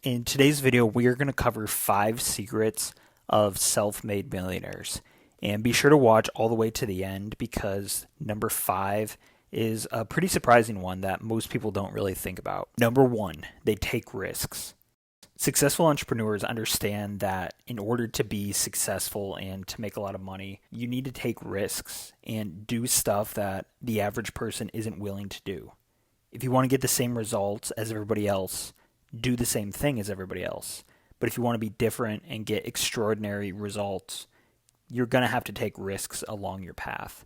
In today's video, we are going to cover 5 secrets of self-made millionaires. And be sure to watch all the way to the end because number 5 is a pretty surprising one that most people don't really think about. Number 1, they take risks. Successful entrepreneurs understand that in order to be successful and to make a lot of money, you need to take risks and do stuff that the average person isn't willing to do. If you want to get the same results as everybody else, do the same thing as everybody else. But if you want to be different and get extraordinary results, you're going to have to take risks along your path.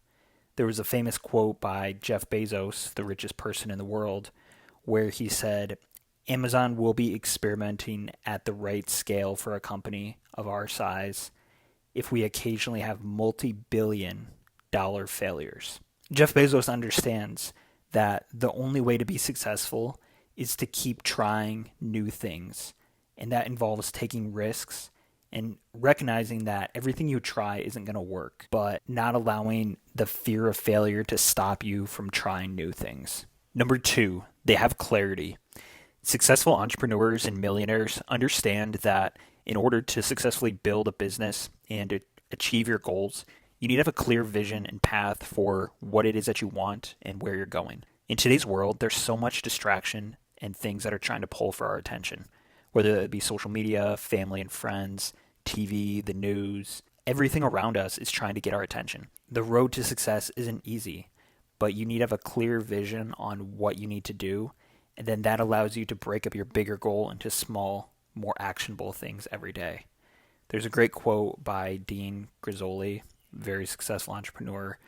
There was a famous quote by Jeff Bezos, the richest person in the world, where he said, Amazon will be experimenting at the right scale for a company of our size if we occasionally have multi-billion dollar failures. Jeff Bezos understands that the only way to be successful is to keep trying new things. And that involves taking risks and recognizing that everything you try isn't going to work, but not allowing the fear of failure to stop you from trying new things. Number 2, they have clarity. Successful entrepreneurs and millionaires understand that in order to successfully build a business and to achieve your goals, you need to have a clear vision and path for what it is that you want and where you're going. In today's world, there's so much distraction and things that are trying to pull for our attention, whether it be social media, family and friends, TV, the news. Everything around us is trying to get our attention. The road to success isn't easy, but you need to have a clear vision on what you need to do, and then that allows you to break up your bigger goal into small, more actionable things every day. There's a great quote by Dean Grizzoli, very successful entrepreneur,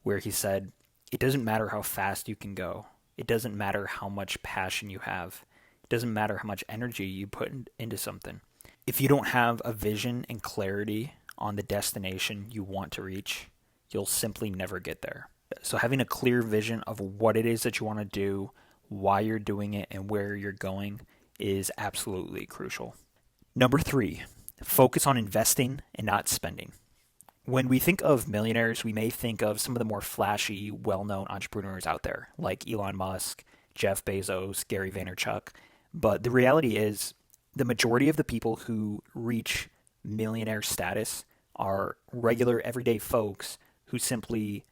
where he said, "It doesn't matter how fast you can go. It doesn't matter how much passion you have. It doesn't matter how much energy you put into something. If you don't have a vision and clarity on the destination you want to reach, you'll simply never get there." So having a clear vision of what it is that you want to do, why you're doing it, and where you're going is absolutely crucial. Number 3, focus on investing and not spending. When we think of millionaires, we may think of some of the more flashy, well-known entrepreneurs out there, like Elon Musk, Jeff Bezos, Gary Vaynerchuk. But the reality is, the majority of the people who reach millionaire status are regular, everyday folks who simply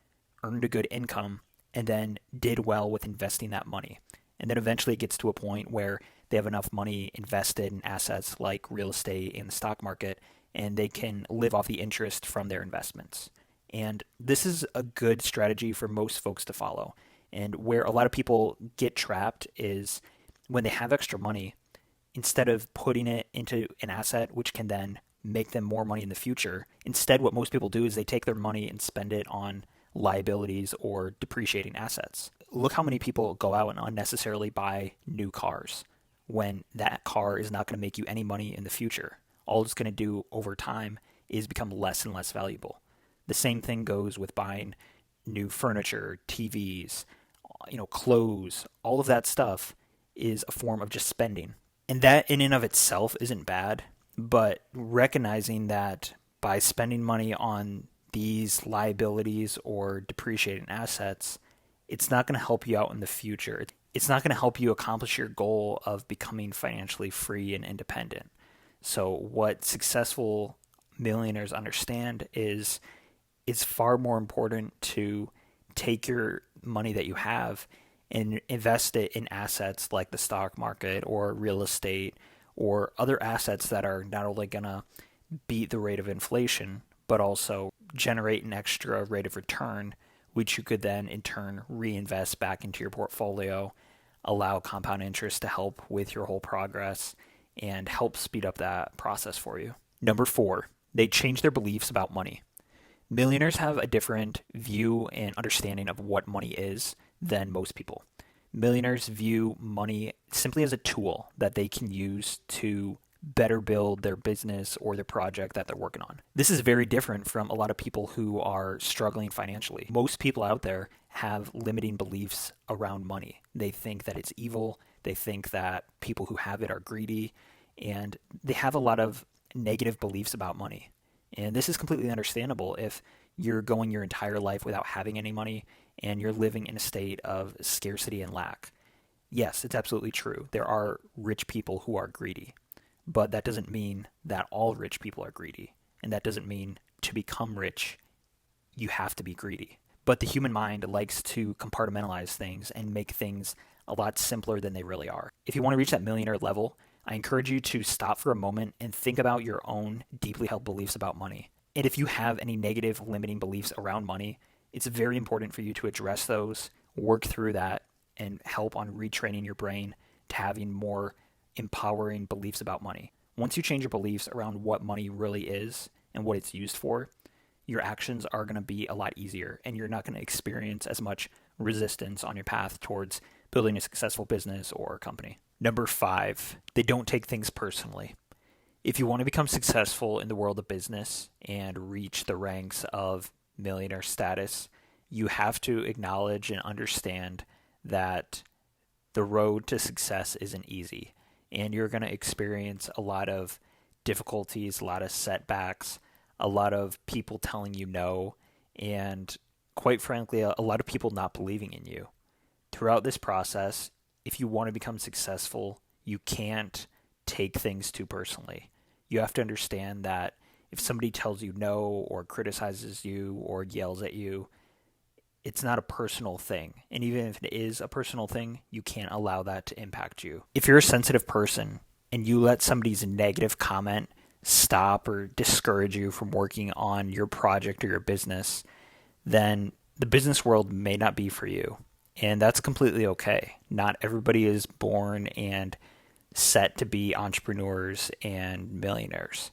earned a good income and then did well with investing that money. And then eventually it gets to a point where they have enough money invested in assets like real estate and the stock market, and they can live off the interest from their investments. And this is a good strategy for most folks to follow. And where a lot of people get trapped is when they have extra money, instead of putting it into an asset which can then make them more money in the future, instead what most people do is they take their money and spend it on liabilities or depreciating assets. Look how many people go out and unnecessarily buy new cars when that car is not going to make you any money in the future. All it's going to do over time is become less and less valuable. The same thing goes with buying new furniture, TVs, clothes. All of that stuff is a form of just spending. And that in and of itself isn't bad, but recognizing that by spending money on these liabilities or depreciating assets, it's not going to help you out in the future. It's not going to help you accomplish your goal of becoming financially free and independent. So what successful millionaires understand is it's far more important to take your money that you have and invest it in assets like the stock market or real estate or other assets that are not only going to beat the rate of inflation, but also generate an extra rate of return, which you could then in turn reinvest back into your portfolio, allow compound interest to help with your whole progress, and help speed up that process for you. Number 4, they change their beliefs about money. Millionaires have a different view and understanding of what money is than most people. Millionaires view money simply as a tool that they can use to better build their business or their project that they're working on. This is very different from a lot of people who are struggling financially. Most people out there have limiting beliefs around money. They think that it's evil. They think that people who have it are greedy, and they have a lot of negative beliefs about money. And this is completely understandable if you're going your entire life without having any money and you're living in a state of scarcity and lack. Yes, it's absolutely true. There are rich people who are greedy, but that doesn't mean that all rich people are greedy. And that doesn't mean to become rich, you have to be greedy. But the human mind likes to compartmentalize things and make things a lot simpler than they really are. If you want to reach that millionaire level, I encourage you to stop for a moment and think about your own deeply held beliefs about money. And if you have any negative limiting beliefs around money, it's very important for you to address those, work through that, and help on retraining your brain to having more empowering beliefs about money. Once you change your beliefs around what money really is and what it's used for, your actions are going to be a lot easier and you're not going to experience as much resistance on your path towards building a successful business or company. Number 5, they don't take things personally. If you want to become successful in the world of business and reach the ranks of millionaire status, you have to acknowledge and understand that the road to success isn't easy. And you're going to experience a lot of difficulties, a lot of setbacks, a lot of people telling you no, and quite frankly, a lot of people not believing in you. Throughout this process, if you want to become successful, you can't take things too personally. You have to understand that if somebody tells you no or criticizes you or yells at you, it's not a personal thing. And even if it is a personal thing, you can't allow that to impact you. If you're a sensitive person and you let somebody's negative comment stop or discourage you from working on your project or your business, then the business world may not be for you. And that's completely okay. Not everybody is born and set to be entrepreneurs and millionaires.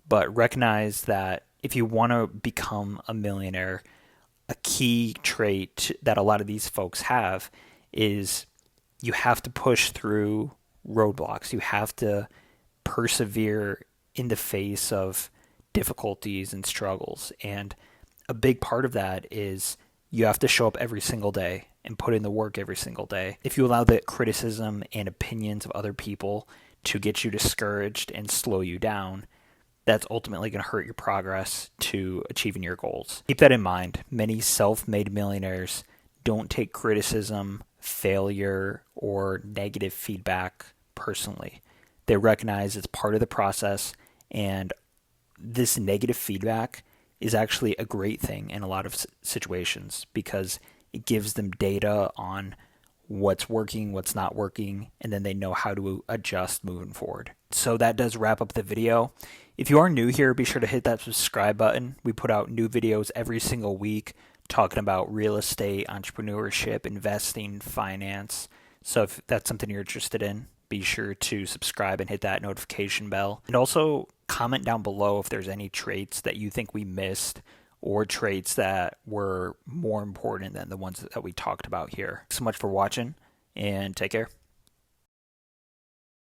But recognize that if you want to become a millionaire, a key trait that a lot of these folks have is you have to push through roadblocks. You have to persevere in the face of difficulties and struggles. And a big part of that is you have to show up every single day and put in the work every single day. If you allow the criticism and opinions of other people to get you discouraged and slow you down, that's ultimately going to hurt your progress to achieving your goals. Keep that in mind. Many self-made millionaires don't take criticism, failure, or negative feedback personally. They recognize it's part of the process, and this negative feedback is actually a great thing in a lot of situations because it gives them data on what's working, what's not working, and then they know how to adjust moving forward. So that does wrap up the video. If you are new here, be sure to hit that subscribe button. We put out new videos every single week talking about real estate, entrepreneurship, investing, finance. So if that's something you're interested in, be sure to subscribe and hit that notification bell. And also comment down below if there's any traits that you think we missed or traits that were more important than the ones that we talked about here. Thanks so much for watching, and take care.